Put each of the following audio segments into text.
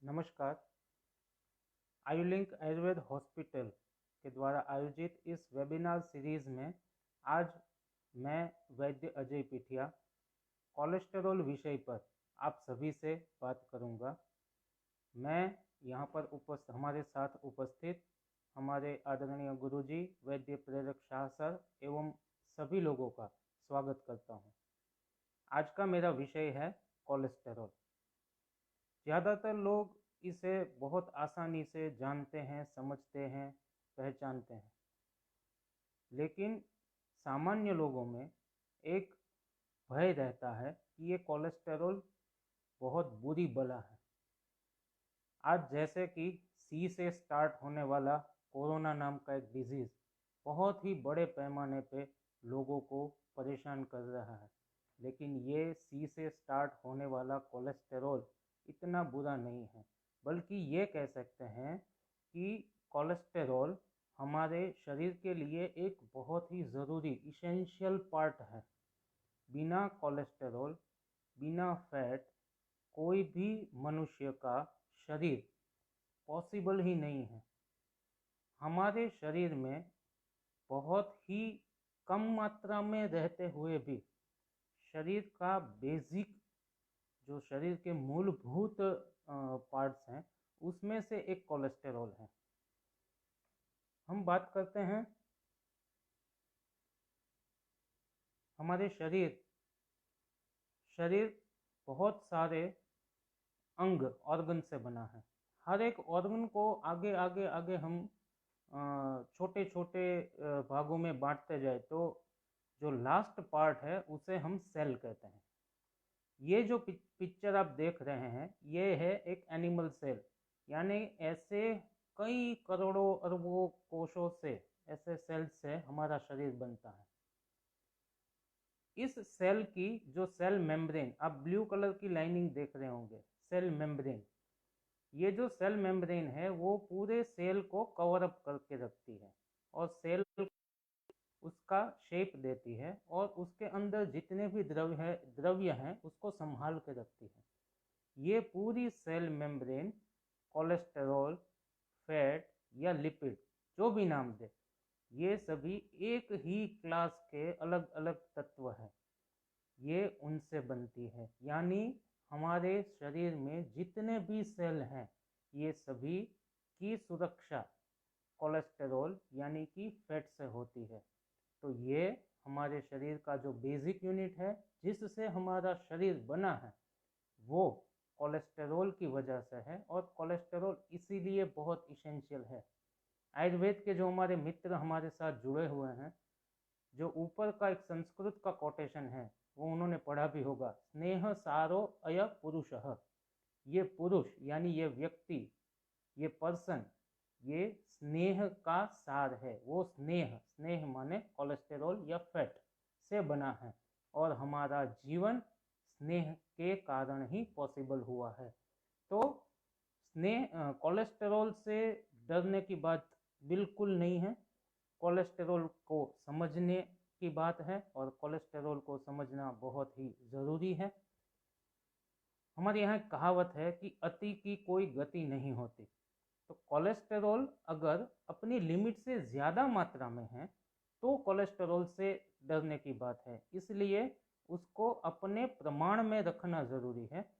नमस्कार। आयुलिंक आयुर्वेद हॉस्पिटल के द्वारा आयोजित इस वेबिनार सीरीज में आज मैं वैद्य अजय पिठिया कोलेस्टेरॉल विषय पर आप सभी से बात करूंगा। मैं यहाँ पर हमारे साथ उपस्थित हमारे आदरणीय गुरुजी वैद्य प्रेरक शाह सर एवं सभी लोगों का स्वागत करता हूँ। आज का मेरा विषय है कोलेस्टेरॉल। ज़्यादातर लोग इसे बहुत आसानी से जानते हैं, समझते हैं, पहचानते हैं, लेकिन सामान्य लोगों में एक भय रहता है कि ये कोलेस्टेरॉल बहुत बुरी बला है। आज जैसे कि सी से स्टार्ट होने वाला कोरोना नाम का एक डिजीज़ बहुत ही बड़े पैमाने पे लोगों को परेशान कर रहा है, लेकिन ये सी से स्टार्ट होने वाला कोलेस्टेरॉल इतना बुरा नहीं है, बल्कि ये कह सकते हैं कि कोलेस्टेरॉल हमारे शरीर के लिए एक बहुत ही ज़रूरी इसेंशियल पार्ट है। बिना कोलेस्टेरॉल, बिना फैट कोई भी मनुष्य का शरीर पॉसिबल ही नहीं है। हमारे शरीर में बहुत ही कम मात्रा में रहते हुए भी शरीर का बेसिक जो शरीर के मूलभूत पार्ट्स हैं उसमें से एक कोलेस्टेरॉल है। हम बात करते हैं हमारे शरीर बहुत सारे ऑर्गन से बना है। हर एक ऑर्गन को आगे आगे आगे हम छोटे छोटे भागों में बांटते जाए तो जो लास्ट पार्ट है उसे हम सेल कहते हैं। ये जो पिक्चर आप देख रहे हैं ये है एक एनिमल सेल, यानी ऐसे कई करोड़ों अरबों कोशों से, ऐसे सेल से हमारा शरीर बनता है। इस सेल की जो सेल मेम्ब्रेन, आप ब्लू कलर की लाइनिंग देख रहे होंगे, सेल मेम्ब्रेन, ये जो सेल मेम्ब्रेन है वो पूरे सेल को कवर अप करके रखती है और सेल उसका शेप देती है और उसके अंदर जितने भी द्रव्य हैं उसको संभाल के रखती है। ये पूरी सेल मेम्ब्रेन कोलेस्टेरॉल, फैट या लिपिड जो भी नाम दे, ये सभी एक ही क्लास के अलग अलग तत्व हैं। ये उनसे बनती है, यानी हमारे शरीर में जितने भी सेल हैं ये सभी की सुरक्षा कोलेस्टेरॉल यानी कि फैट से होती है। तो ये हमारे शरीर का जो बेसिक यूनिट है जिससे हमारा शरीर बना है वो कोलेस्टेरॉल की वजह से है, और कोलेस्टेरॉल इसीलिए बहुत इसेंशियल है। आयुर्वेद के जो हमारे मित्र हमारे साथ जुड़े हुए हैं, जो ऊपर का एक संस्कृत का कोटेशन है वो उन्होंने पढ़ा भी होगा, स्नेह सारो अय पुरुषः। ये पुरुष यानी ये व्यक्ति, ये पर्सन, ये स्नेह का सार है। वो स्नेह माने कोलेस्टेरॉल या फैट से बना है, और हमारा जीवन स्नेह के कारण ही पॉसिबल हुआ है। तो कोलेस्टेरॉल से डरने की बात बिल्कुल नहीं है। कोलेस्टेरॉल को समझने की बात है, और कोलेस्टेरॉल को समझना बहुत ही ज़रूरी है। हमारे यहाँ कहावत है कि अति की कोई गति नहीं होती। तो कोलेस्टेरॉल अगर अपनी लिमिट से ज़्यादा मात्रा में है तो कोलेस्टेरॉल से डरने की बात है। इसलिए उसको अपने प्रमाण में रखना ज़रूरी है,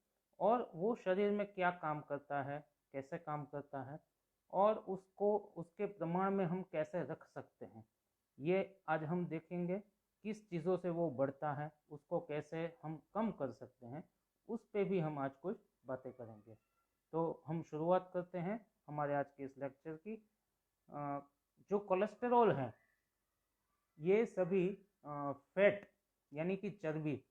और वो शरीर में क्या काम करता है, कैसे काम करता है, और उसको उसके प्रमाण में हम कैसे रख सकते हैं, ये आज हम देखेंगे। किस चीज़ों से वो बढ़ता है, उसको कैसे हम कम कर सकते हैं, उस पे भी हम आज कुछ बातें करेंगे। तो हम शुरुआत करते हैं हमारे आज के इस लेक्चर की। जो कोलेस्टेरॉल है ये सभी फैट यानी कि चर्बी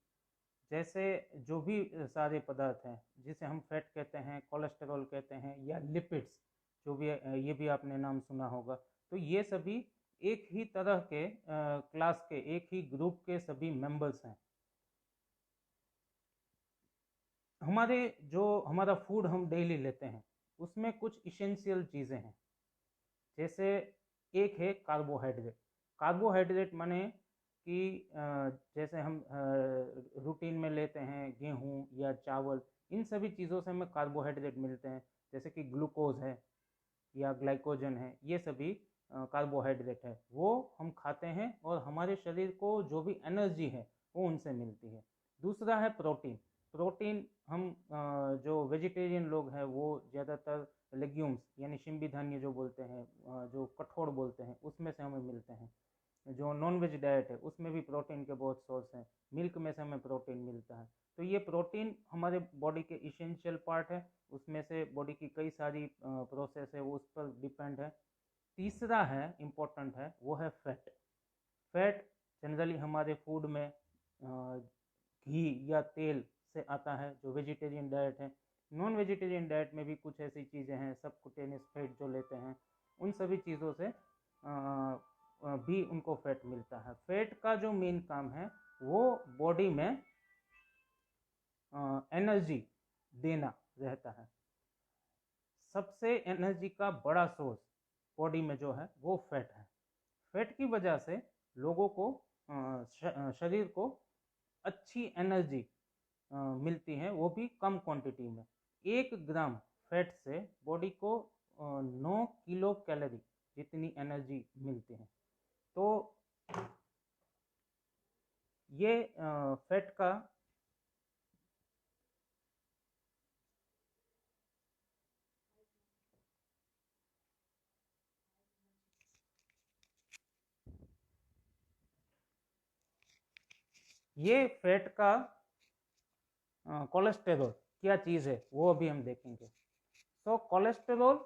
जैसे जो भी सारे पदार्थ हैं जिसे हम फैट कहते हैं, कोलेस्टेरॉल कहते हैं, या लिपिड्स जो भी, ये भी आपने नाम सुना होगा, तो ये सभी एक ही तरह के क्लास के, एक ही ग्रुप के सभी मेंबर्स हैं। हमारा फूड हम डेली लेते हैं उसमें कुछ इसेंशियल चीज़ें हैं। जैसे एक है कार्बोहाइड्रेट। कार्बोहाइड्रेट माने कि जैसे हम रूटीन में लेते हैं गेहूं या चावल, इन सभी चीज़ों से हमें कार्बोहाइड्रेट मिलते हैं। जैसे कि ग्लूकोज है या ग्लाइकोजन है, ये सभी कार्बोहाइड्रेट है, वो हम खाते हैं और हमारे शरीर को जो भी एनर्जी है वो उनसे मिलती है। दूसरा है प्रोटीन। प्रोटीन हम जो वेजिटेरियन लोग हैं वो ज़्यादातर लेग्यूम्स यानी शिंबी धान्य जो बोलते हैं, जो कठोर बोलते हैं, उसमें से हमें मिलते हैं। जो नॉन वेज डाइट है उसमें भी प्रोटीन के बहुत सोर्स हैं, मिल्क में से हमें प्रोटीन मिलता है। तो ये प्रोटीन हमारे बॉडी के इसेंशियल पार्ट है, उसमें से बॉडी की कई सारी प्रोसेस है वो उस पर डिपेंड है। तीसरा है इम्पोर्टेंट है, वो है फैट। फैट जनरली हमारे फूड में घी या तेल से आता है, जो वेजिटेरियन डाइट है। नॉन वेजिटेरियन डाइट में भी कुछ ऐसी चीज़ें हैं, सबकुटेनियस फैट जो लेते हैं, उन सभी चीज़ों से भी उनको फैट मिलता है। फैट का जो मेन काम है वो बॉडी में एनर्जी देना रहता है। सबसे एनर्जी का बड़ा सोर्स बॉडी में जो है वो फैट है। फैट की वजह से लोगों को शरीर को अच्छी एनर्जी मिलती है, वो भी कम क्वांटिटी में। 1 ग्राम फैट से बॉडी को 9 किलो कैलोरी जितनी एनर्जी मिलती है। तो ये फैट का ये फैट का कोलेस्टेरॉल क्या चीज़ है वो अभी हम देखेंगे। तो कोलेस्टेरॉल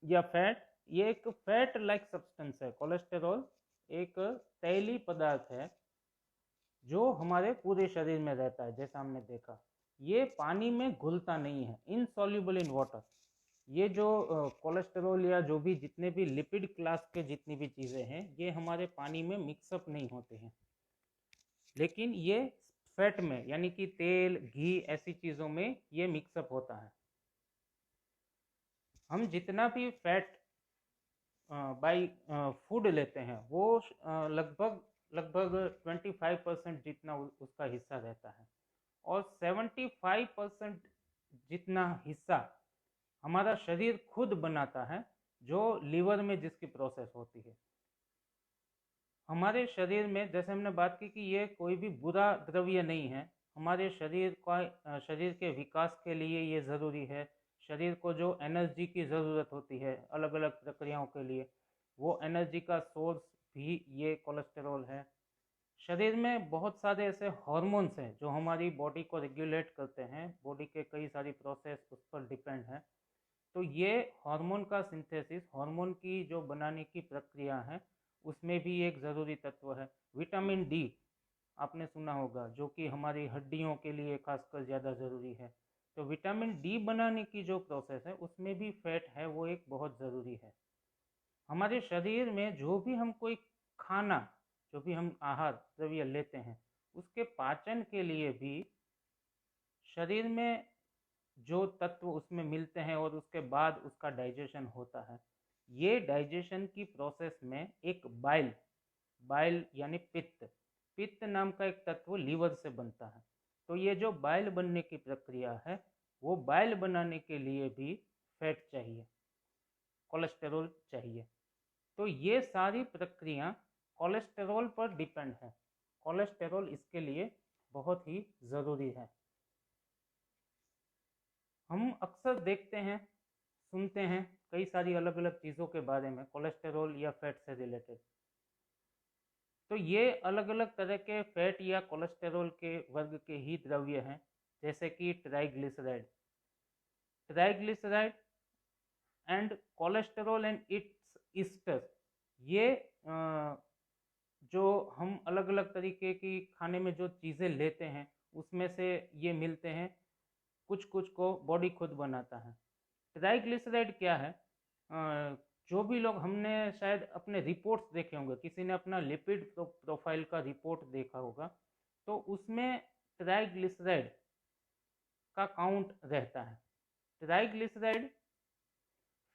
या फैट, ये एक फैट लाइक सब्सटेंस है। कोलेस्टेरॉल एक तैलीय पदार्थ है जो हमारे पूरे शरीर में रहता है। जैसा हमने देखा, ये पानी में घुलता नहीं है, इनसॉल्युबल इन वाटर। ये जो कोलेस्टेरॉल या जो भी जितने भी लिपिड क्लास के जितनी भी चीज़ें हैं, ये हमारे पानी में मिक्सअप नहीं होते हैं, लेकिन ये फैट में यानी कि तेल, घी ऐसी चीज़ों में ये मिक्सअप होता है। हम जितना भी फैट बाई फूड लेते हैं वो लगभग 25% जितना उसका हिस्सा रहता है, और 75% जितना हिस्सा हमारा शरीर खुद बनाता है, जो लीवर में जिसकी प्रोसेस होती है। हमारे शरीर में, जैसे हमने बात की कि ये कोई भी बुरा द्रव्य नहीं है, हमारे शरीर के विकास के लिए ये ज़रूरी है। शरीर को जो एनर्जी की ज़रूरत होती है अलग अलग प्रक्रियाओं के लिए, वो एनर्जी का सोर्स भी ये कोलेस्टेरॉल है। शरीर में बहुत सारे ऐसे हार्मोन्स हैं जो हमारी बॉडी को रेगुलेट करते हैं, बॉडी के कई सारी प्रोसेस उस पर डिपेंड है। तो ये हार्मोन का सिंथेसिस, हार्मोन की जो बनाने की प्रक्रिया है, उसमें भी एक ज़रूरी तत्व है। विटामिन डी आपने सुना होगा, जो कि हमारी हड्डियों के लिए खासकर ज़्यादा ज़रूरी है। तो विटामिन डी बनाने की जो प्रोसेस है उसमें भी फैट है वो एक बहुत ज़रूरी है। हमारे शरीर में जो भी हम कोई खाना, जो भी हम आहार द्रव्य लेते हैं, उसके पाचन के लिए भी शरीर में जो तत्व उसमें मिलते हैं और उसके बाद उसका डाइजेशन होता है, ये डाइजेशन की प्रोसेस में एक बाइल यानी पित्त नाम का एक तत्व लीवर से बनता है। तो ये जो बाइल बनने की प्रक्रिया है, वो बाइल बनाने के लिए भी फैट चाहिए, कोलेस्टेरॉल चाहिए। तो ये सारी प्रक्रिया कोलेस्टेरॉल पर डिपेंड है। कोलेस्टेरॉल इसके लिए बहुत ही ज़रूरी है। हम अक्सर देखते हैं, सुनते हैं कई सारी अलग अलग चीज़ों के बारे में कोलेस्टेरॉल या फैट से रिलेटेड। तो ये अलग अलग तरह के फैट या कोलेस्टेरॉल के वर्ग के ही द्रव्य हैं, जैसे कि triglyceride and cholesterol and it's Easter. ये जो हम अलग अलग तरीके की खाने में जो चीज़ें लेते हैं उसमें से ये मिलते हैं, कुछ कुछ को बॉडी खुद बनाता है। ट्राइग्लिसराइड क्या है? जो भी लोग, हमने शायद अपने रिपोर्ट्स देखे होंगे, किसी ने अपना लिपिड प्रोफाइल का रिपोर्ट देखा होगा, तो उसमें ट्राइग्लिसराइड का काउंट रहता है। ट्राइग्लिसराइड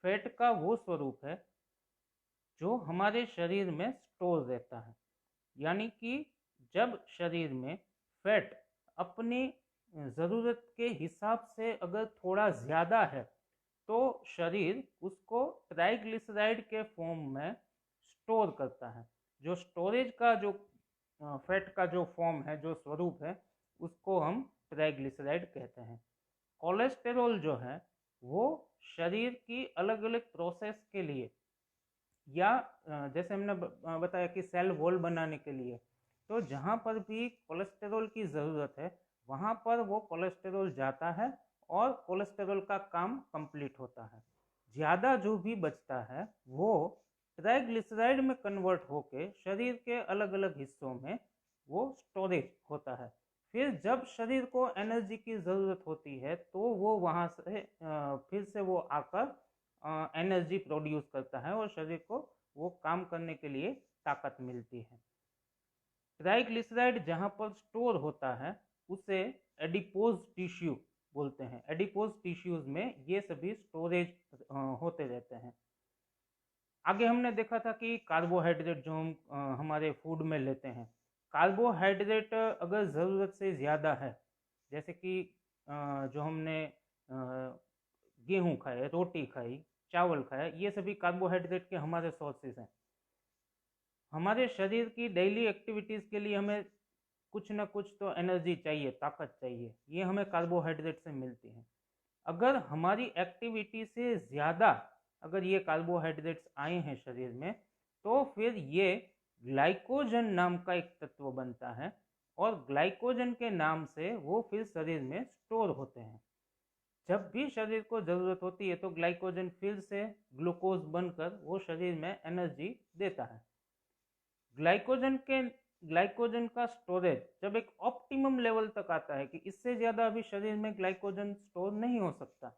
फैट का वो स्वरूप है जो हमारे शरीर में स्टोर रहता है, यानी कि जब शरीर में फैट अपनी ज़रूरत के हिसाब से अगर थोड़ा ज़्यादा है, तो शरीर उसको ट्राइग्लिसराइड के फॉर्म में स्टोर करता है। जो स्टोरेज का जो फैट का जो फॉर्म है, जो स्वरूप है, उसको हम ट्राइग्लिसराइड कहते हैं। कोलेस्टेरॉल जो है वो शरीर की अलग अलग प्रोसेस के लिए या जैसे हमने बताया कि सेल वॉल बनाने के लिए, तो जहाँ पर भी कोलेस्टेरॉल की ज़रूरत है वहाँ पर वो कोलेस्टेरॉल जाता है और कोलेस्टेरॉल का काम कंप्लीट होता है। ज़्यादा जो भी बचता है वो ट्राइग्लिसराइड में कन्वर्ट होके शरीर के अलग अलग हिस्सों में वो स्टोरेज होता है। फिर जब शरीर को एनर्जी की ज़रूरत होती है तो वो वहाँ से फिर से वो आकर एनर्जी प्रोड्यूस करता है और शरीर को वो काम करने के लिए ताकत मिलती है। ट्राइग्लिसराइड जहाँ पर स्टोर होता है उसे एडिपोज टिश्यू बोलते हैं। एडिपोज टिश्यूज में ये सभी स्टोरेज होते रहते हैं। आगे हमने देखा था कि कार्बोहाइड्रेट जो हम हमारे फूड में लेते हैं, कार्बोहाइड्रेट अगर ज़रूरत से ज़्यादा है, जैसे कि जो हमने गेहूँ खाए, रोटी खाई, चावल खाया, ये सभी कार्बोहाइड्रेट के हमारे सोर्सेज हैं। हमारे शरीर की डेली एक्टिविटीज़ के लिए हमें कुछ ना कुछ तो एनर्जी चाहिए, ताकत चाहिए, ये हमें कार्बोहाइड्रेट से मिलती है। अगर हमारी एक्टिविटी से ज़्यादा अगर ये कार्बोहाइड्रेट्स आए हैं शरीर में, तो फिर ये ग्लाइकोजन नाम का एक तत्व बनता है और ग्लाइकोजन के नाम से वो फिर शरीर में स्टोर होते हैं। जब भी शरीर को ज़रूरत होती है तो ग्लाइकोजन फिर से ग्लूकोज बनकर वो शरीर में एनर्जी देता है। ग्लाइकोजन का स्टोरेज जब एक ऑप्टिमम लेवल तक आता है कि इससे ज़्यादा अभी शरीर में ग्लाइकोजन स्टोर नहीं हो सकता,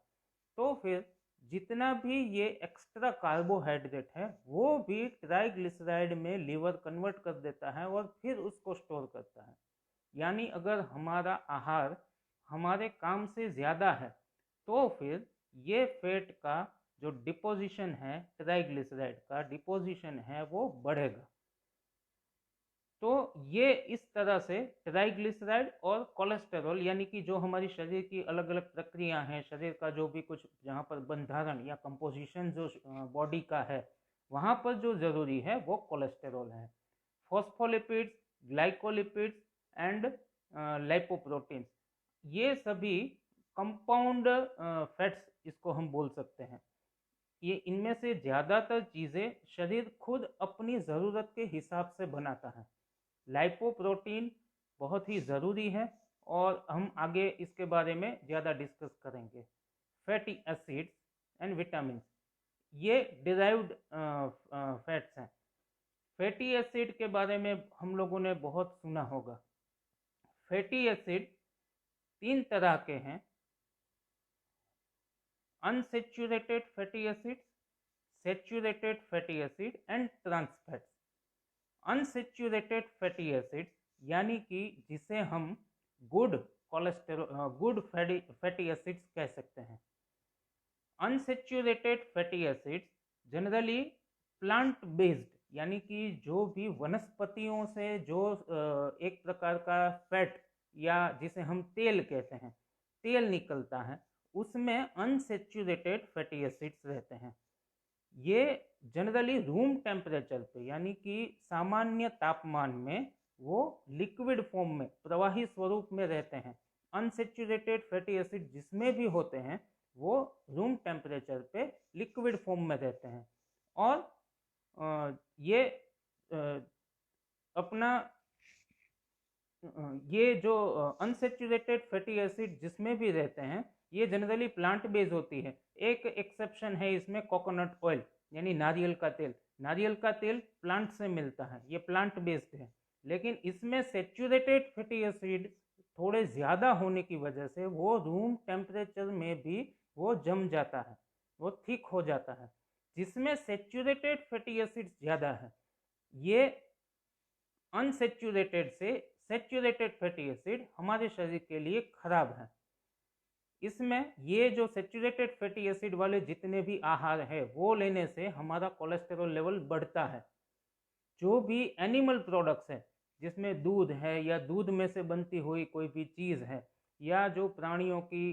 तो फिर जितना भी ये एक्स्ट्रा कार्बोहाइड्रेट है वो भी ट्राइग्लिसराइड में लीवर कन्वर्ट कर देता है और फिर उसको स्टोर करता है। यानी अगर हमारा आहार हमारे काम से ज़्यादा है तो फिर ये फैट का जो डिपोजिशन है, ट्राइग्लिसराइड का डिपोजिशन है, वो बढ़ेगा। तो ये इस तरह से ट्राइग्लिसराइड और कोलेस्टेरॉल यानी कि जो हमारी शरीर की अलग अलग प्रक्रिया हैं, शरीर का जो भी कुछ जहाँ पर बंधारण या कंपोजिशन जो बॉडी का है वहाँ पर जो ज़रूरी है वो कोलेस्टेरॉल है। फॉस्फोलिपिड्स, ग्लाइकोलिपिड्स एंड लाइपोप्रोटीन्स, ये सभी कंपाउंड फैट्स इसको हम बोल सकते हैं। ये इनमें से ज़्यादातर चीज़ें शरीर खुद अपनी ज़रूरत के हिसाब से बनाता है। लाइपोप्रोटीन बहुत ही ज़रूरी है और हम आगे इसके बारे में ज़्यादा डिस्कस करेंगे। फैटी एसिड्स एंड विटामिन, ये डिराइव्ड फैट्स हैं। फैटी एसिड के बारे में हम लोगों ने बहुत सुना होगा। फैटी एसिड 3 तरह के हैं: unsaturated fatty acid, saturated fatty acid and trans fats. Unsaturated fatty acid यानी कि जिसे हम गुड फैटी एसिड्स कह सकते हैं। Unsaturated fatty acids generally plant based यानी कि जो भी वनस्पतियों से जो एक प्रकार का फैट या जिसे हम तेल कहते हैं, तेल निकलता है, उसमें अनसेचुरेटेड फैटी एसिड्स रहते हैं। ये जनरली रूम टेम्परेचर पे यानी कि सामान्य तापमान में वो लिक्विड फॉर्म में, प्रवाही स्वरूप में रहते हैं। अनसेचुरेटेड फैटी एसिड जिसमें भी होते हैं वो रूम टेम्परेचर पे लिक्विड फॉर्म में रहते हैं और ये अपना ये जो अनसेचुरेटेड फैटी एसिड जिसमें भी रहते हैं ये जनरली प्लांट बेस्ड होती है। एक एक्सेप्शन है इसमें, कोकोनट ऑयल यानी नारियल का तेल। नारियल का तेल प्लांट से मिलता है, ये प्लांट बेस्ड है, लेकिन इसमें सेचुरेटेड फैटी एसिड थोड़े ज़्यादा होने की वजह से वो रूम टेम्परेचर में भी वो जम जाता है, वो थिक हो जाता है। जिसमें सेचुरेटेड फैटी एसिड ज़्यादा है, ये अनसेचुरेटेड से सेचुरेटेड फैटी एसिड हमारे शरीर के लिए खराब है। इसमें ये जो सेचुरेटेड फैटी एसिड वाले जितने भी आहार है वो लेने से हमारा कोलेस्टेरॉल लेवल बढ़ता है। जो भी एनिमल प्रोडक्ट्स है जिसमें दूध है या दूध में से बनती हुई कोई भी चीज़ है या जो प्राणियों की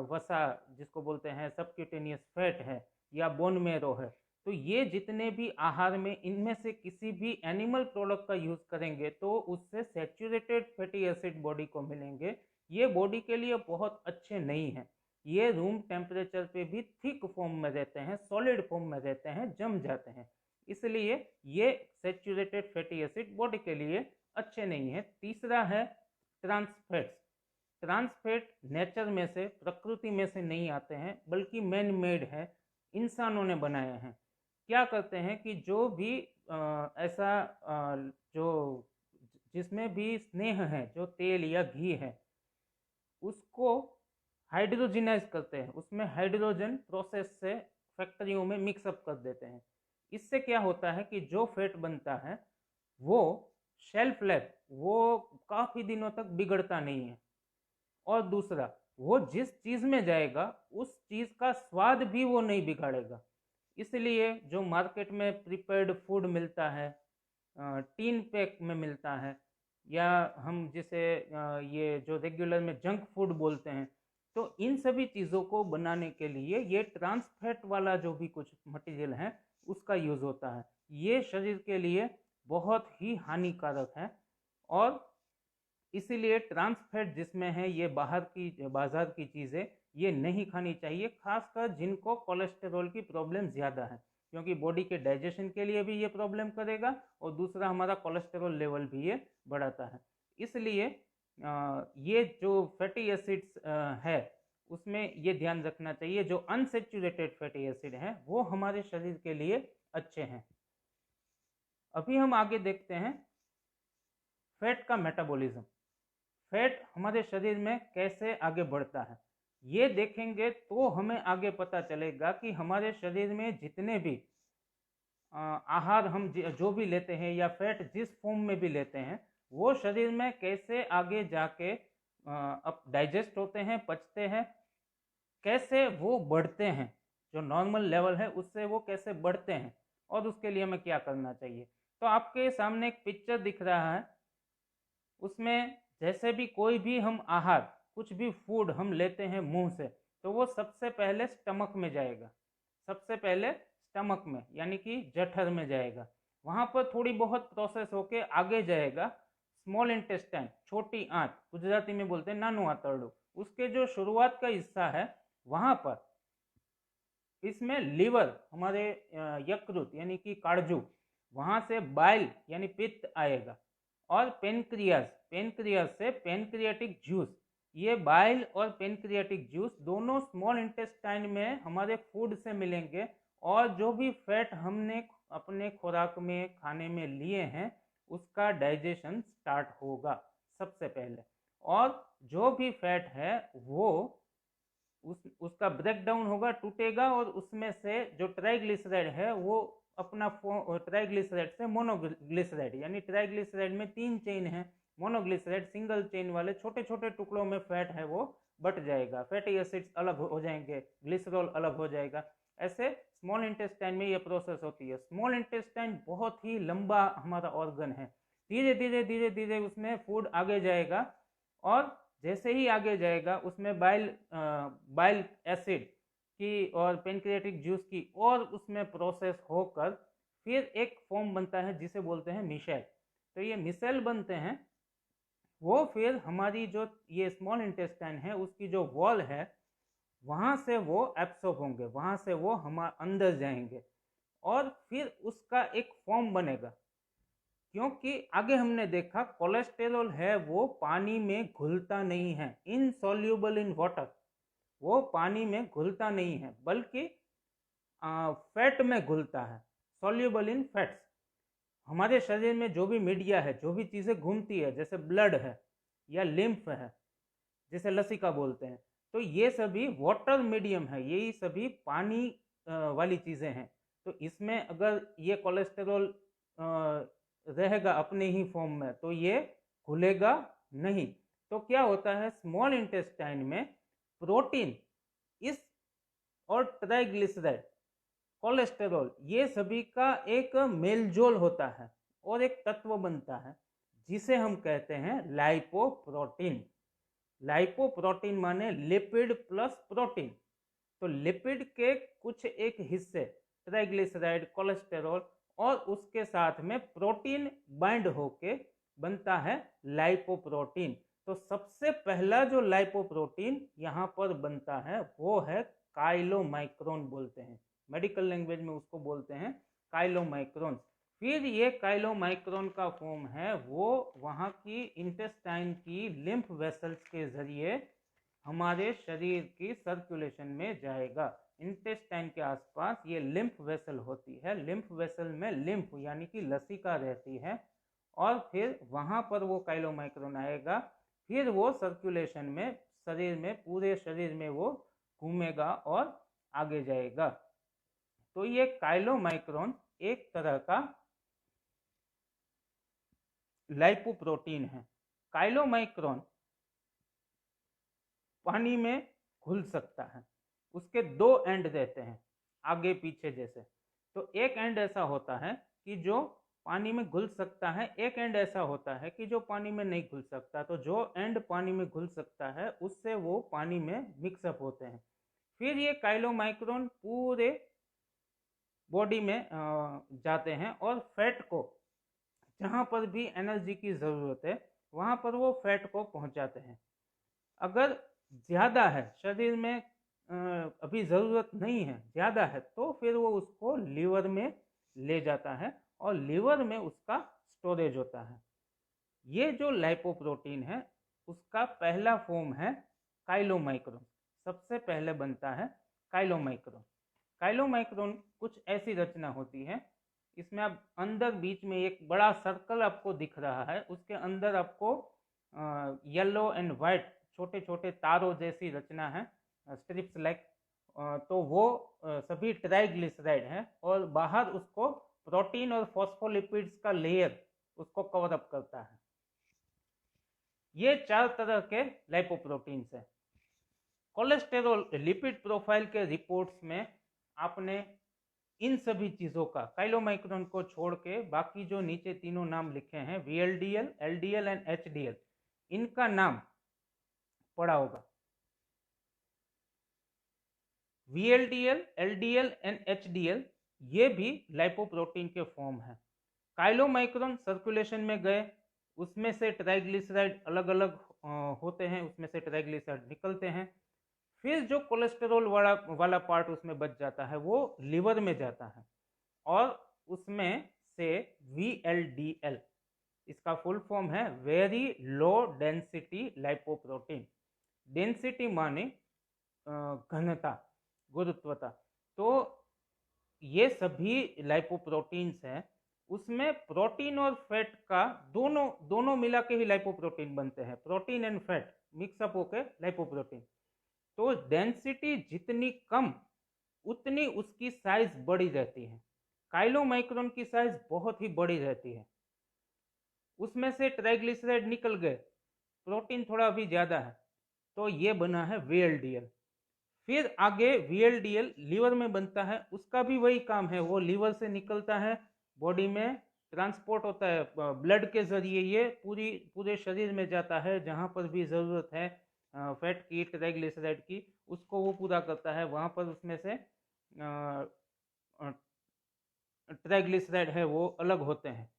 वसा जिसको बोलते हैं सबक्यूटेनियस फैट है या बोन मेरो है, तो ये जितने भी आहार में इनमें से किसी भी एनिमल प्रोडक्ट का यूज करेंगे तो उससे सैचुरेटेड फैटी एसिड बॉडी को मिलेंगे। ये बॉडी के लिए बहुत अच्छे नहीं हैं। ये रूम टेम्परेचर पे भी थिक फॉर्म में रहते हैं, सॉलिड फॉर्म में रहते हैं, जम जाते हैं, इसलिए ये सैचुरेटेड फैटी एसिड बॉडी के लिए अच्छे नहीं है। तीसरा है ट्रांसफैट्स। ट्रांसफैट नेचर में से, प्रकृति में से नहीं आते हैं, बल्कि मैन मेड है, इंसानों ने बनाए हैं। क्या करते हैं कि जो भी ऐसा जो जिसमें भी स्नेह है, जो तेल या घी है, उसको हाइड्रोजनाइज करते हैं, उसमें हाइड्रोजन प्रोसेस से फैक्ट्रियों में मिक्सअप कर देते हैं। इससे क्या होता है कि जो फैट बनता है वो शेल्फ लाइफ, वो काफ़ी दिनों तक बिगड़ता नहीं है। और दूसरा, वो जिस चीज़ में जाएगा उस चीज़ का स्वाद भी वो नहीं बिगाड़ेगा। इसलिए जो मार्केट में प्रिपेयर्ड फूड मिलता है, टीन पैक में मिलता है, या हम जिसे ये जो रेगुलर में जंक फूड बोलते हैं, तो इन सभी चीज़ों को बनाने के लिए ये ट्रांस फैट वाला जो भी कुछ मटेरियल है उसका यूज़ होता है। ये शरीर के लिए बहुत ही हानिकारक है और इसीलिए ट्रांस फैट जिसमें है ये बाजार की चीज़ें ये नहीं खानी चाहिए, खासकर जिनको कोलेस्टेरॉल की प्रॉब्लम ज़्यादा है, क्योंकि बॉडी के डाइजेशन के लिए भी ये प्रॉब्लम करेगा और दूसरा हमारा कोलेस्टेरॉल लेवल भी ये बढ़ाता है। इसलिए ये जो फैटी एसिड्स है उसमें ये ध्यान रखना चाहिए, जो अनसेचुरेटेड फैटी एसिड हैं वो हमारे शरीर के लिए अच्छे हैं। अभी हम आगे देखते हैं फैट का मेटाबॉलिज्म। फैट हमारे शरीर में कैसे आगे बढ़ता है ये देखेंगे तो हमें आगे पता चलेगा कि हमारे शरीर में जितने भी आहार हम जो भी लेते हैं या फैट जिस फॉर्म में भी लेते हैं वो शरीर में कैसे आगे जाके अब डाइजेस्ट होते हैं, पचते हैं, कैसे वो बढ़ते हैं, जो नॉर्मल लेवल है उससे वो कैसे बढ़ते हैं और उसके लिए हमें क्या करना चाहिए। तो आपके सामने एक पिक्चर दिख रहा है, उसमें जैसे भी कोई भी हम आहार, कुछ भी फूड हम लेते हैं मुंह से, तो वो सबसे पहले स्टमक में जाएगा, सबसे पहले स्टमक में यानी कि जठर में जाएगा, वहाँ पर थोड़ी बहुत प्रोसेस होके आगे जाएगा स्मॉल इंटेस्टाइन, छोटी आंत, गुजराती में बोलते हैं नानू आंतरडू, उसके जो शुरुआत का हिस्सा है वहाँ पर इसमें लीवर, हमारे यकृत यानी कि काड़जू, वहाँ से बाइल यानी पित्त आएगा और पेनक्रियाज, पेनक्रियाज से पेनक्रियाटिक जूस, ये बाइल और पेनक्रियाटिक जूस दोनों स्मॉल इंटेस्टाइन में हमारे फूड से मिलेंगे और जो भी फैट हमने अपने खुराक में खाने में लिए हैं उसका डाइजेशन स्टार्ट होगा सबसे पहले, और जो भी फैट है वो उसका ब्रेकडाउन होगा, टूटेगा और उसमें से जो ट्राइग्लिसराइड है वो अपना ट्राइग्लिसराइड से मोनोग्लिसराइड, यानी ट्राइग्लिसराइड में 3 चेन है, मोनोग्लिसराइड सिंगल चेन वाले छोटे छोटे टुकड़ों में फैट है वो बट जाएगा, फैटी एसिड्स अलग हो जाएंगे, ग्लिसरॉल अलग हो जाएगा। ऐसे स्मॉल इंटेस्टाइन में ये प्रोसेस होती है। स्मॉल इंटेस्टाइन बहुत ही लंबा हमारा ऑर्गन है, धीरे धीरे धीरे धीरे उसमें फूड आगे जाएगा और जैसे ही आगे जाएगा उसमें बाइल एसिड की और पेनक्रियाटिक जूस की और उसमें प्रोसेस होकर फिर एक फॉर्म बनता है जिसे बोलते हैं मिसेल। तो ये मिसेल बनते हैं, वो फिर हमारी जो ये स्मॉल इंटेस्टाइन है उसकी जो वॉल है वहाँ से वो एब्सॉर्ब होंगे, वहाँ से वो हमारे अंदर जाएंगे और फिर उसका एक फॉर्म बनेगा, क्योंकि आगे हमने देखा कोलेस्टेरॉल है वो पानी में घुलता नहीं है, इनसॉल्यूबल इन वाटर, वो पानी में घुलता नहीं है बल्कि फैट में घुलता है, सॉल्यूबल इन फैट्स। हमारे शरीर में जो भी मीडिया है, जो भी चीज़ें घूमती है, जैसे ब्लड है या लिम्फ है जिसे लसिका बोलते हैं, तो ये सभी वाटर मीडियम है, यही सभी पानी वाली चीज़ें हैं। तो इसमें अगर ये कोलेस्टेरॉल रहेगा अपने ही फॉर्म में तो ये घुलेगा नहीं। तो क्या होता है स्मॉल इंटेस्टाइन में प्रोटीन इस और ट्राइग्लिसराइड, कोलेस्टेरॉल, ये सभी का एक मेलजोल होता है और एक तत्व बनता है जिसे हम कहते हैं लाइपोप्रोटीन। लाइपोप्रोटीन माने लिपिड प्लस प्रोटीन। तो लिपिड के कुछ एक हिस्से ट्राइग्लिसराइड, कोलेस्टेरॉल और उसके साथ में प्रोटीन बाइंड होके बनता है लाइपोप्रोटीन। तो सबसे पहला जो लाइपोप्रोटीन यहाँ पर बनता है वो है काइलोमाइक्रोन बोलते हैं, मेडिकल लैंग्वेज में उसको बोलते हैं काइलोमाइक्रोन। फिर ये काइलोमाइक्रोन का फॉर्म है वो वहाँ की इंटेस्टाइन की लिम्फ वेसल्स के जरिए हमारे शरीर की सर्कुलेशन में जाएगा। इंटेस्टाइन के आसपास ये लिम्फ वेसल होती है, लिम्फ वेसल में लिम्फ यानी कि लसिका रहती है और फिर वहाँ पर वो काइलोमाइक्रोन आएगा, फिर वो सर्कुलेशन में शरीर में, पूरे शरीर में वो घूमेगा और आगे जाएगा। तो ये काइलोमाइक्रोन एक तरह का लाइपोप्रोटीन है। काइलोमाइक्रोन पानी में घुल सकता है, उसके दो एंड रहते हैं आगे पीछे जैसे। तो एक एंड ऐसा होता है कि जो पानी में घुल सकता है, एक एंड ऐसा होता है कि जो पानी में नहीं घुल सकता। तो जो एंड पानी में घुल सकता है उससे वो पानी में मिक्सअप होते हैं। फिर ये काइलोमाइक्रोन पूरे बॉडी में जाते हैं और फैट को, जहाँ पर भी एनर्जी की ज़रूरत है वहाँ पर वो फैट को पहुँचाते हैं। अगर ज़्यादा है शरीर में, अभी ज़रूरत नहीं है, ज़्यादा है, तो फिर वो उसको लीवर में ले जाता है और लीवर में उसका स्टोरेज होता है। ये जो लाइपोप्रोटीन है उसका पहला फॉर्म है काइलोमाइक्रोन। सबसे पहले बनता है काइलोमाइक्रोन। काइलोमाइक्रोन कुछ ऐसी रचना होती है, इसमें आप अंदर बीच में एक बड़ा सर्कल आपको दिख रहा है, उसके अंदर आपको येलो एंड वाइट छोटे छोटे तारों जैसी रचना है, स्ट्रिप्स लाइक। तो वो सभी ट्राइग्लिसराइड है और बाहर उसको प्रोटीन और फॉस्फोलिपिड्स का लेयर उसको कवर अप करता है। ये चार तरह के लाइपोप्रोटीन्स हैं। कोलेस्टेरॉल लिपिड प्रोफाइल के रिपोर्ट्स में आपने इन सभी चीज़ों का, काइलोमाइक्रोन को छोड़ के बाकी जो नीचे तीनों नाम लिखे हैं VLDL, LDL एंड HDL, इनका नाम पढ़ा होगा। VLDL, LDL एंड HDL ये भी लाइपोप्रोटीन के फॉर्म है। काइलोमाइक्रोन सर्कुलेशन में गए, उसमें से ट्राइग्लिसराइड अलग अलग होते हैं, उसमें से ट्राइग्लिसराइड निकलते हैं। फिर जो कोलेस्टेरॉल वाला पार्ट उसमें बच जाता है वो लिवर में जाता है और उसमें से VLDL, इसका फुल फॉर्म है very low density lipoprotein. Density माने घनता, गुरुत्वता। तो ये सभी लाइपोप्रोटीन्स हैं, उसमें प्रोटीन और फैट का दोनों मिला के ही लाइपोप्रोटीन बनते हैं। प्रोटीन एंड फैट मिक्सअप होकर लाइपोप्रोटीन। तो डेंसिटी जितनी कम उतनी उसकी साइज बड़ी रहती है। काइलोमाइक्रोन की साइज बहुत ही बड़ी रहती है। उसमें से ट्राइग्लिसराइड निकल गए, प्रोटीन थोड़ा भी ज़्यादा है, तो ये बना है VLDL। फिर आगे VLDL लीवर में बनता है, उसका भी वही काम है, वो लीवर से निकलता है, बॉडी में ट्रांसपोर्ट होता है ब्लड के जरिए, ये पूरे शरीर में जाता है, जहाँ पर भी ज़रूरत है फैट की, ट्राइग्लिसराइड की, उसको वो पूरा करता है। वहाँ पर उसमें से ट्राइग्लिसराइड है वो अलग होते हैं।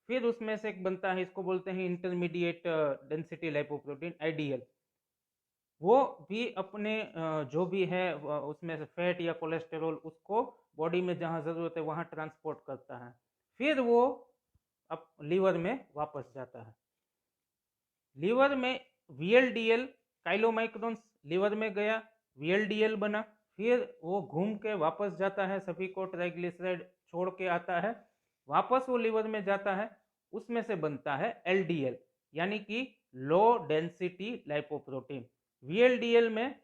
फिर उसमें से एक बनता है, इसको बोलते हैं इंटरमीडिएट डेंसिटी लाइपोप्रोटीन IDL। वो भी अपने जो भी है उसमें से फैट या कोलेस्टेरॉल उसको बॉडी में जहाँ ज़रूरत है वहाँ ट्रांसपोर्ट करता है, फिर वो अब लीवर में वापस जाता है। लीवर में VLDL, काइलोमाइक्रोन लीवर में गया, VLDL बना, फिर वो घूम के वापस जाता है, सभी को ट्राइग्लिसराइड छोड़ के आता है, वापस वो लीवर में जाता है, उसमें से बनता है LDL यानी कि लो डेंसिटी लाइपोप्रोटीन। VLDL में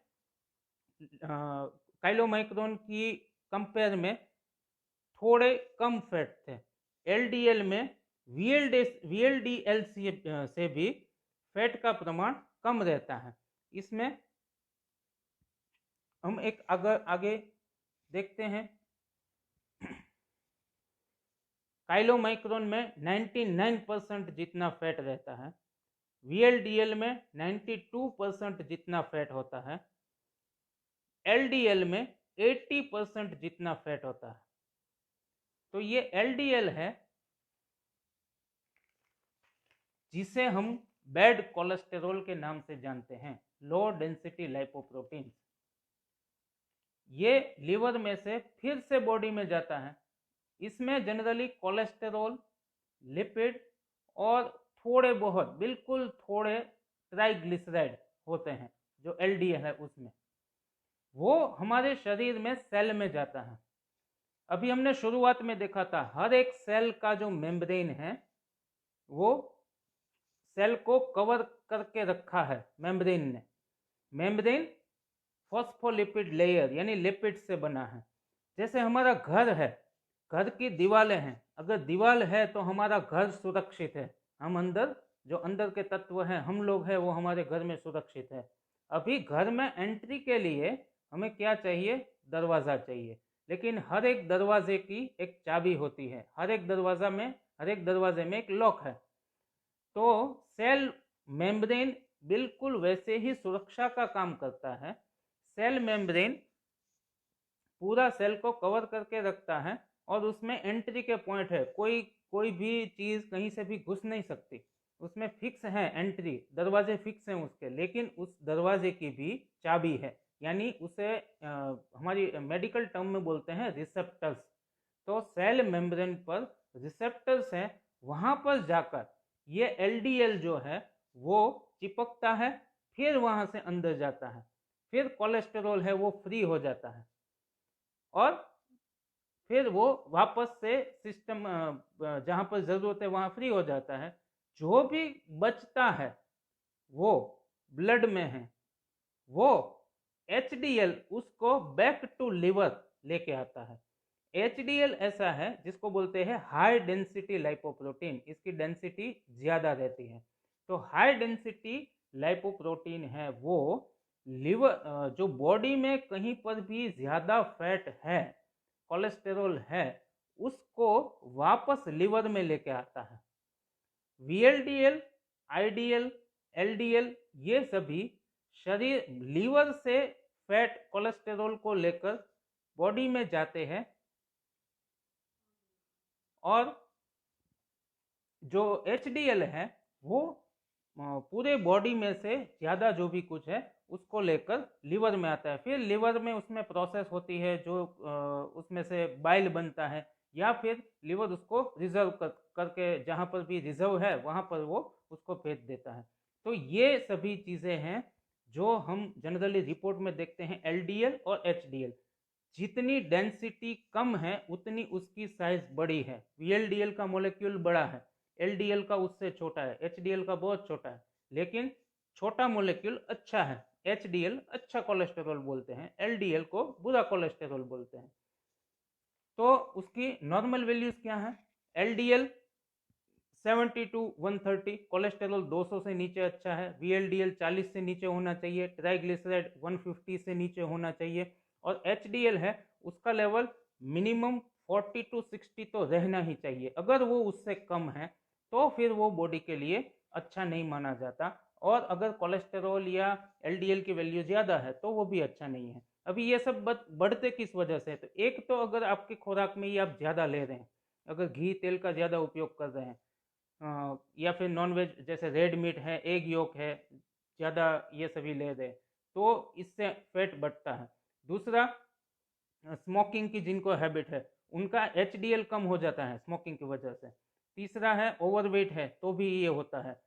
काइलोमाइक्रोन की कंपेयर में थोड़े कम फैट थे। LDL में VLDL से भी फैट का प्रमाण कम रहता है। इसमें हम एक आगे देखते हैं। काइलोमाइक्रोन में 99% जितना फैट रहता है VLDL में 92% जितना फैट होता है, LDL में 80% जितना फैट होता है। तो ये LDL है जिसे हम बैड कोलेस्टेरॉल के नाम से जानते हैं, लो डेंसिटी लाइपोप्रोटीन। ये लिवर में से फिर से बॉडी में जाता है। इसमें जनरली कोलेस्टेरॉल, लिपिड और थोड़े बहुत, बिल्कुल थोड़े ट्राइग्लिसराइड होते हैं। जो LDL है उसमें वो हमारे शरीर में सेल में जाता है। अभी हमने शुरुआत में देखा था हर एक सेल का जो मेम्ब्रेन है वो सेल को कवर करके रखा है मेम्ब्रेन ने। मेम्ब्रेन फॉस्फोलिपिड लेयर यानी लिपिड से बना है। जैसे हमारा घर है, घर की दीवारें हैं, अगर दीवार है तो हमारा घर सुरक्षित है। हम अंदर जो अंदर के तत्व हैं, हम लोग हैं, वो हमारे घर में सुरक्षित है। अभी घर में एंट्री के लिए हमें क्या चाहिए? दरवाज़ा चाहिए। लेकिन हर एक दरवाजे की एक चाबी होती है, हर एक दरवाजे में एक लॉक है। तो सेल मेम्ब्रेन बिल्कुल वैसे ही सुरक्षा का काम करता है। सेल मेम्ब्रेन पूरा सेल को कवर करके रखता है और उसमें एंट्री के पॉइंट है। कोई भी चीज़ कहीं से भी घुस नहीं सकती। उसमें फिक्स है एंट्री, दरवाजे फिक्स हैं उसके, लेकिन उस दरवाजे की भी चाबी है, यानी उसे हमारी मेडिकल टर्म में बोलते हैं रिसेप्टर्स। तो सेल मेम्ब्रेन पर रिसेप्टर्स हैं, वहाँ पर जाकर ये LDL जो है वो चिपकता है, फिर वहाँ से अंदर जाता है, फिर कोलेस्टेरॉल है वो फ्री हो जाता है और फिर वो वापस से सिस्टम जहाँ पर ज़रूरत है वहाँ फ्री हो जाता है। जो भी बचता है वो ब्लड में है, वो HDL उसको बैक टू लिवर लेके आता है। HDL ऐसा है जिसको बोलते हैं हाई डेंसिटी लाइपोप्रोटीन, इसकी डेंसिटी ज़्यादा रहती है। तो हाई डेंसिटी लाइपोप्रोटीन है वो लिवर जो बॉडी में कहीं पर भी ज़्यादा फैट है, कोलेस्टेरॉल है, उसको वापस लिवर में लेके आता है। VLDL, IDL, LDL ये सभी शरीर लीवर से फैट कोलेस्टेरॉल को लेकर बॉडी में जाते हैं और जो HDL है वो पूरे बॉडी में से ज़्यादा जो भी कुछ है उसको लेकर लिवर में आता है। फिर लिवर में उसमें प्रोसेस होती है, जो उसमें से बाइल बनता है, या फिर लिवर उसको रिजर्व करके जहाँ पर भी रिजर्व है वहाँ पर वो उसको भेज देता है। तो ये सभी चीज़ें हैं जो हम जनरली रिपोर्ट में देखते हैं। LDL और HDL जितनी डेंसिटी कम है उतनी उसकी साइज बड़ी है। VLDL का मोलेक्यूल बड़ा है, LDL का उससे छोटा है, HDL का बहुत छोटा है, लेकिन छोटा मोलेक्यूल अच्छा है। HDL अच्छा कोलेस्टेरॉल बोलते हैं, LDL को बुरा कोलेस्टेरॉल बोलते हैं। तो उसकी नॉर्मल वैल्यूज क्या है? LDL 70 to 130, कोलेस्टेरॉल 200 से नीचे अच्छा है। VLDL 40 से नीचे होना चाहिए, ट्राइग्लिसराइड 150 से नीचे होना चाहिए, और HDL है उसका लेवल मिनिमम 40 to 60 तो रहना ही चाहिए। अगर वो उससे कम है तो फिर वो बॉडी के लिए अच्छा नहीं माना जाता, और अगर कोलेस्टेरॉल या LDL की वैल्यू ज़्यादा है तो वो भी अच्छा नहीं है। अभी ये सब बढ़ते किस वजह से? तो एक तो अगर आपकी खुराक में ही आप ज़्यादा ले रहे हैं, अगर घी तेल का ज़्यादा उपयोग कर रहे हैं, या फिर नॉनवेज जैसे रेड मीट है, एग योक है, ज़्यादा ये सभी ले रहे, तो इससे फैट बढ़ता है। दूसरा, स्मोकिंग की जिनको हैबिट है उनका HDL कम हो जाता है स्मोकिंग की वजह से। तीसरा है ओवरवेट है तो भी ये होता है।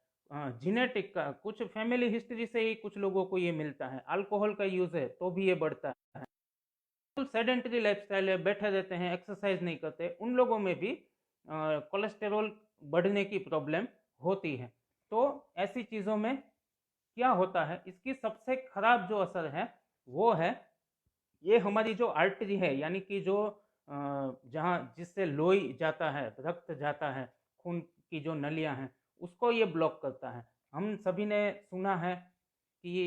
जीनेटिक का कुछ फैमिली हिस्ट्री से ही कुछ लोगों को ये मिलता है। अल्कोहल का यूज़ है तो भी ये बढ़ता है। सेडेंटरी लाइफस्टाइल है, बैठे रहते हैं, एक्सरसाइज नहीं करते, उन लोगों में भी कोलेस्टेरॉल बढ़ने की प्रॉब्लम होती है। तो ऐसी चीज़ों में क्या होता है, इसकी सबसे खराब जो असर है वो है ये हमारी जो आर्टरी है, यानी कि जो जहाँ जिससे लोई जाता है, रक्त जाता है, खून की जो नलियाँ हैं उसको ये ब्लॉक करता है। हम सभी ने सुना है कि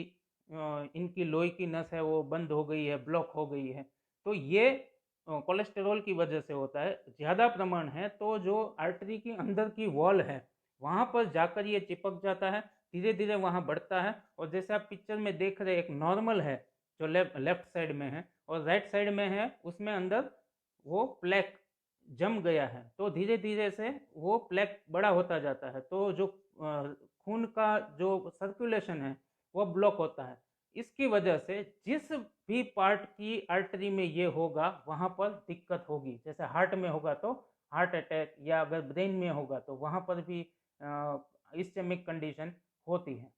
इनकी लोई की नस है वो बंद हो गई है, ब्लॉक हो गई है। तो ये कोलेस्टेरॉल की वजह से होता है। ज़्यादा प्रमाण है तो जो आर्टरी की अंदर की वॉल है वहाँ पर जाकर ये चिपक जाता है, धीरे धीरे वहाँ बढ़ता है। और जैसे आप पिक्चर में देख रहे हैं, एक नॉर्मल है जो लेफ्ट साइड में है और राइट साइड में है, उसमें अंदर वो प्लेक जम गया है, तो धीरे धीरे से वो प्लेक बड़ा होता जाता है, तो जो खून का जो सर्कुलेशन है वो ब्लॉक होता है। इसकी वजह से जिस भी पार्ट की आर्टरी में ये होगा वहाँ पर दिक्कत होगी। जैसे हार्ट में होगा तो हार्ट अटैक, या अगर ब्रेन में होगा तो वहाँ पर भी इस्केमिक कंडीशन होती है।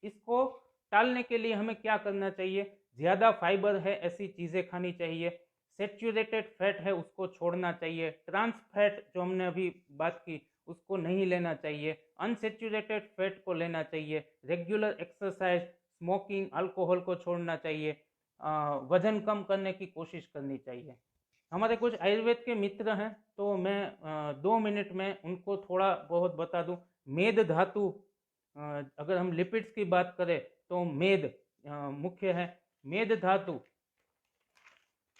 इसको टालने के लिए हमें क्या करना चाहिए? ज़्यादा फाइबर है ऐसी चीज़ें खानी चाहिए, सेचुरेटेड फैट है उसको छोड़ना चाहिए, ट्रांस फैट जो हमने अभी बात की उसको नहीं लेना चाहिए, अनसेचुरेटेड फैट को लेना चाहिए, रेगुलर एक्सरसाइज, स्मोकिंग, अल्कोहल को छोड़ना चाहिए, वजन कम करने की कोशिश करनी चाहिए। हमारे कुछ आयुर्वेद के मित्र हैं, तो मैं 2 मिनट में उनको थोड़ा बहुत बता दूं। मेद धातु, अगर हम लिपिड्स की बात करें तो मेद मुख्य है। मेद धातु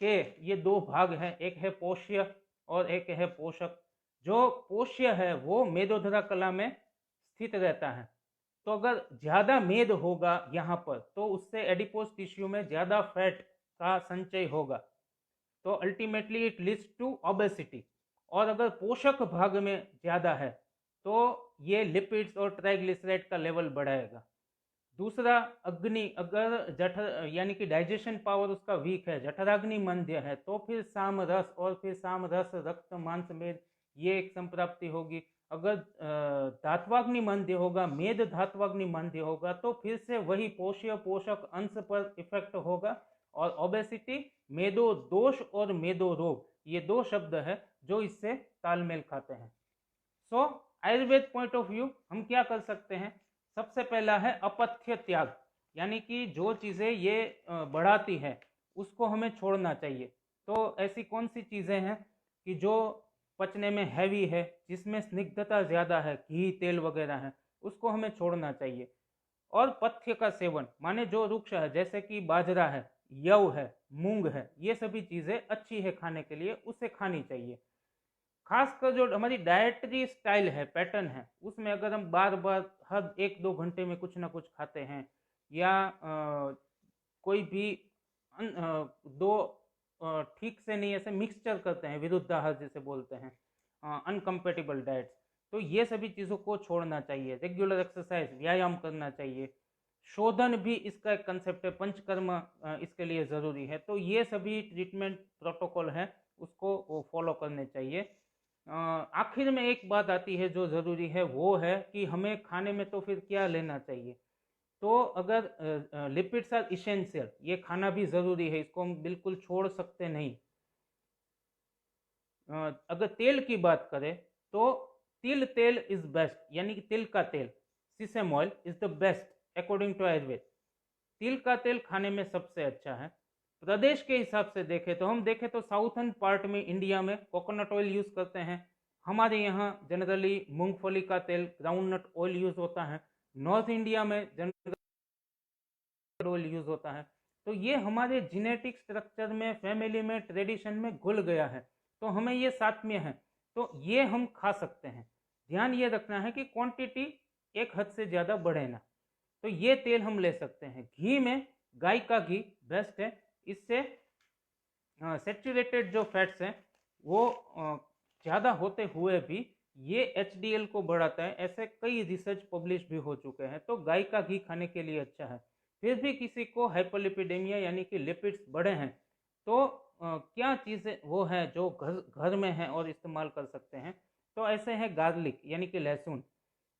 के ये 2 भाग हैं, एक है पोष्य और एक है पोषक। जो पोष्य है वो मेदोधरा कला में स्थित रहता है, तो अगर ज़्यादा मेद होगा यहाँ पर तो उससे एडिपोज टिश्यू में ज़्यादा फैट का संचय होगा, तो ultimately it leads to obesity. और अगर पोषक भाग में ज़्यादा है तो ये लिपिड्स और ट्राइग्लिसराइड का लेवल बढ़ाएगा। दूसरा, अग्नि, अगर जठर यानी कि डाइजेशन पावर उसका वीक है, जठराग्नि मंद्य है, तो फिर साम रस और फिर साम रस रक्त मांस मेद, ये एक संप्राप्ति होगी। अगर धात्वाग्नि मंद्य होगा, मेद धात्वाग्नि मंद्य होगा, तो फिर से वही पोष्य पोषक अंश पर इफेक्ट होगा और ओबेसिटी, मेदो दोष और मेदो रोग, ये 2 शब्द है जो इससे तालमेल खाते हैं। सो आयुर्वेद पॉइंट ऑफ व्यू हम क्या कर सकते हैं? सबसे पहला है अपथ्य त्याग, यानी कि जो चीज़ें ये बढ़ाती है उसको हमें छोड़ना चाहिए। तो ऐसी कौन सी चीज़ें हैं कि जो पचने में हैवी है, जिसमें स्निग्धता ज़्यादा है, घी तेल वगैरह है, उसको हमें छोड़ना चाहिए। और पथ्य का सेवन माने जो वृक्ष है, जैसे कि बाजरा है, यव है, मूंग है, ये सभी चीज़ें अच्छी है खाने के लिए, उसे खानी चाहिए। खासकर जो हमारी डाइटरी स्टाइल है, पैटर्न है, उसमें अगर हम बार बार हर 1-2 घंटे में कुछ ना कुछ खाते हैं, या कोई भी दो ठीक से नहीं ऐसे मिक्सचर करते हैं, विरुद्धाहार जिसे बोलते हैं, अनकम्पेटिबल डाइट्स, तो ये सभी चीज़ों को छोड़ना चाहिए। रेगुलर एक्सरसाइज, व्यायाम करना चाहिए। शोधन भी इसका एक कंसेप्ट है, पंचकर्म इसके लिए ज़रूरी है। तो ये सभी ट्रीटमेंट प्रोटोकॉल है, उसको फॉलो करने चाहिए। आखिर में एक बात आती है जो ज़रूरी है, वो है कि हमें खाने में तो फिर क्या लेना चाहिए। तो अगर लिपिड्स आर इसेंशियल, ये खाना भी ज़रूरी है, इसको हम बिल्कुल छोड़ सकते नहीं। अगर तेल की बात करें तो तिल तेल इज बेस्ट, यानी कि तिल का तेल, sesame oil is the best according to Ayurveda. तिल का तेल खाने में सबसे अच्छा है। प्रदेश के हिसाब से देखें तो हम देखें तो साउथर्न पार्ट में इंडिया में कोकोनट ऑयल यूज़ करते हैं। हमारे यहाँ जनरली मूंगफली का तेल, ग्राउंडनट ऑयल यूज़ होता है। नॉर्थ इंडिया में जनरल ऑयल यूज़ होता है। तो ये हमारे जेनेटिक स्ट्रक्चर में, फैमिली में, ट्रेडिशन में घुल गया है, तो हमें ये सात्म्य है, तो ये हम खा सकते हैं। ध्यान ये रखना है कि क्वांटिटी एक हद से ज़्यादा बढ़े ना। तो ये तेल हम ले सकते हैं। घी में गाय का घी बेस्ट है, इससे सेचुरेटेड जो फैट्स हैं वो ज़्यादा होते हुए भी ये HDL को बढ़ाता है, ऐसे कई रिसर्च पब्लिश भी हो चुके हैं। तो गाय का घी खाने के लिए अच्छा है। फिर भी किसी को हाइपरलिपिडेमिया यानी कि लिपिड्स बढ़े हैं, तो क्या चीज़ें वो है जो घर में है और इस्तेमाल कर सकते हैं? तो ऐसे है गार्लिक यानी कि लहसुन,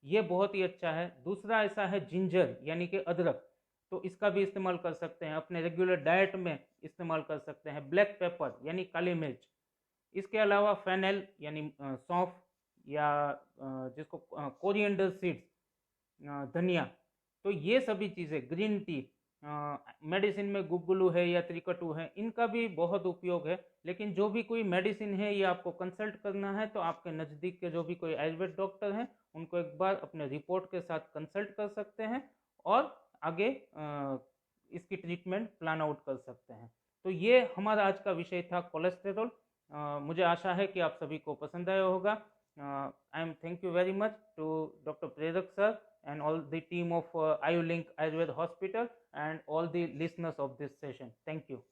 ये बहुत ही अच्छा है। दूसरा ऐसा है जिंजर यानी कि अदरक, तो इसका भी इस्तेमाल कर सकते हैं, अपने रेगुलर डाइट में इस्तेमाल कर सकते हैं। ब्लैक पेपर यानी काली मिर्च, इसके अलावा फेनेल यानी सौंफ, या जिसको कोरिएंडर सीड्स, धनिया, तो ये सभी चीज़ें, ग्रीन टी, मेडिसिन में गुग्गुलू है या त्रिकटू है, इनका भी बहुत उपयोग है। लेकिन जो भी कोई मेडिसिन है ये आपको कंसल्ट करना है, तो आपके नज़दीक के जो भी कोई आयुर्वेद डॉक्टर हैं उनको एक बार अपने रिपोर्ट के साथ कंसल्ट कर सकते हैं और आगे इसकी ट्रीटमेंट प्लान आउट कर सकते हैं। तो ये हमारा आज का विषय था, कोलेस्टेरॉल। मुझे आशा है कि आप सभी को पसंद आया होगा। I am thank you very much to doctor Prerak sir and all the team of IULink Ayurveda Hospital and all the listeners of this session. Thank you.